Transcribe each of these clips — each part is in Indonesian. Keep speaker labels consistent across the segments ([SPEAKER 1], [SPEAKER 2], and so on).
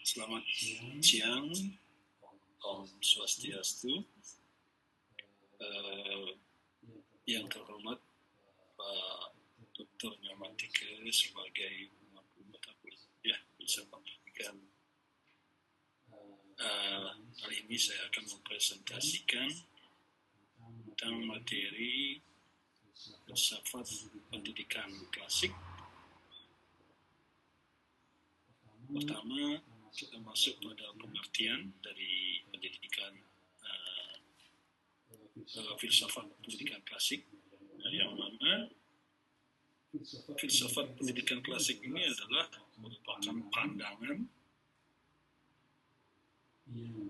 [SPEAKER 1] Selamat siang, Om Swastiastu. Yang terhormat Pak Dr. Nyomatika sebagai pengampu mata kuliah filsafat pendidikan. Kali ini saya akan mempresentasikan tentang materi filsafat pendidikan klasik. Pertama, kita masuk pada pengertian dari pendidikan filsafat pendidikan klasik, yang mana filsafat pendidikan klasik ini adalah merupakan pandangan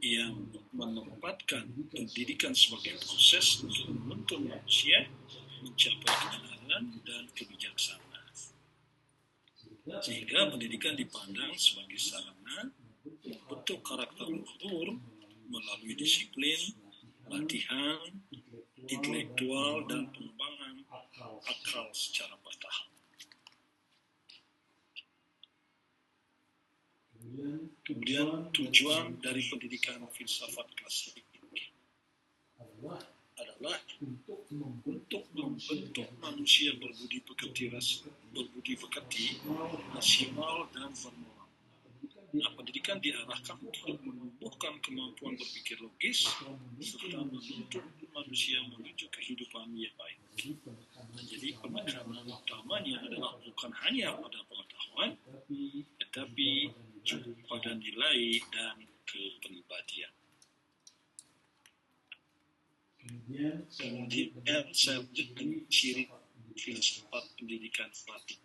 [SPEAKER 1] yang menempatkan pendidikan sebagai proses untuk menuntun manusia mencapai kebenaran dan kebijaksanaan. Sehingga pendidikan dipandang sebagai sarana membentuk karakter luhur melalui disiplin, latihan, intelektual, dan pengembangan akal secara bertahap. Kemudian tujuan dari pendidikan filsafat klasik ini adalah untuk membentuk manusia berbudi pekerti, rasional, dan bermoral. Nah, pendidikan diarahkan untuk menumbuhkan kemampuan berpikir logis serta menuntun manusia menuju kehidupan yang baik. Nah, jadi penekanan utamanya adalah bukan hanya pada pengetahuan, tetapi juga pada nilai dan kepribadian. Kemudian saya lanjutkan ciri filsafat pendidikan klasik.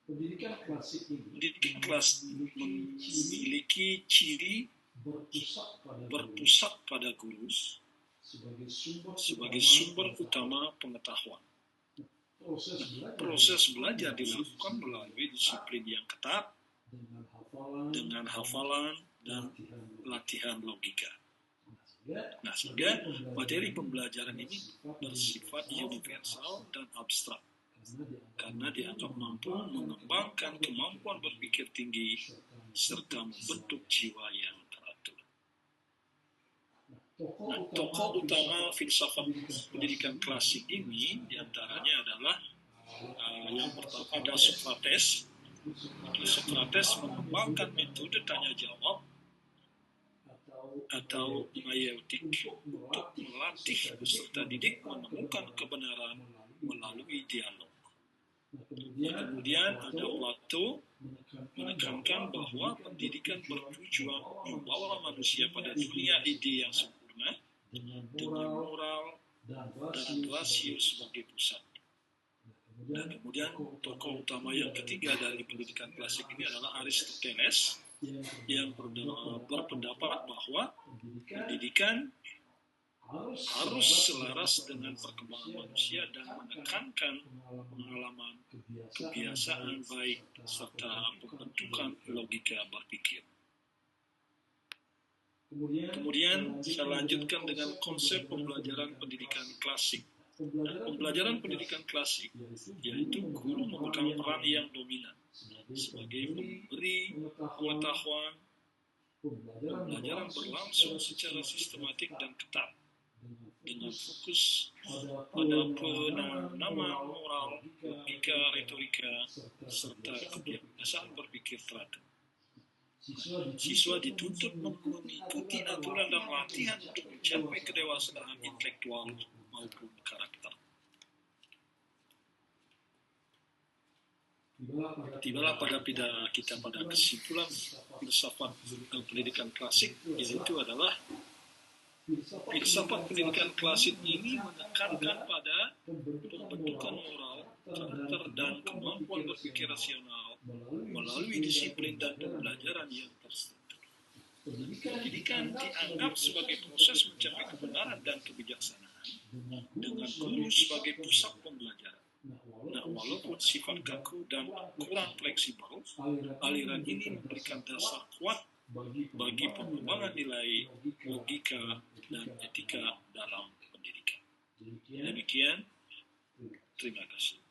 [SPEAKER 1] Pendidikan klasik memiliki ciri berpusat pada guru sebagai sumber utama pengetahuan. Proses belajar dilakukan melalui disiplin yang ketat dengan hafalan dan latihan logika. Nah, sehingga materi pembelajaran ini bersifat universal dan abstrak karena dianggap mampu mengembangkan kemampuan berpikir tinggi serta membentuk jiwa yang teratur. Nah, tokoh utama filsafat pendidikan klasik ini diantaranya adalah yang pertama ada Socrates. Socrates mengembangkan metode tanya jawab atau maeutik untuk melatih peserta didik menemukan kebenaran melalui dialog. Kemudian ada Plato menekankan bahwa pendidikan bertujuan membawa manusia pada dunia ide yang sempurna dengan moral dan rasio sebagai pusat. Dan kemudian tokoh utama yang ketiga dari pendidikan klasik ini adalah Aristoteles yang berpendapat bahwa pendidikan harus selaras dengan perkembangan manusia dan menekankan pengalaman, kebiasaan baik, serta pembentukan logika berpikir. Kemudian saya lanjutkan dengan konsep pembelajaran pendidikan klasik. Pembelajaran pendidikan klasik yaitu guru memegang peran yang dominan sebagai pemberi pengetahuan. Pembelajaran berlangsung secara sistematik dan ketat dengan fokus pada penanaman moral, logika, retorika, serta kebiasaan berpikir teratur. Siswa dituntut mengikuti aturan dan latihan untuk mencapai kedewasaan intelektual maupun karakter. Tibalah kita pada kesimpulan filsafat pendidikan klasik, yaitu adalah filsafat pendidikan klasik ini menekankan pada pembentukan moral, karakter, dan kemampuan berpikir rasional melalui disiplin dan pembelajaran yang terstruktur. Pendidikan dianggap sebagai proses mencapai kebenaran dan kebijaksanaan dengan guru sebagai pusat pembelajaran. Nah, walaupun sifat kaku dan kurang fleksibel, aliran ini memberikan dasar kuat bagi pengembangan nilai, logika, dan etika dalam pendidikan. Demikian, terima kasih.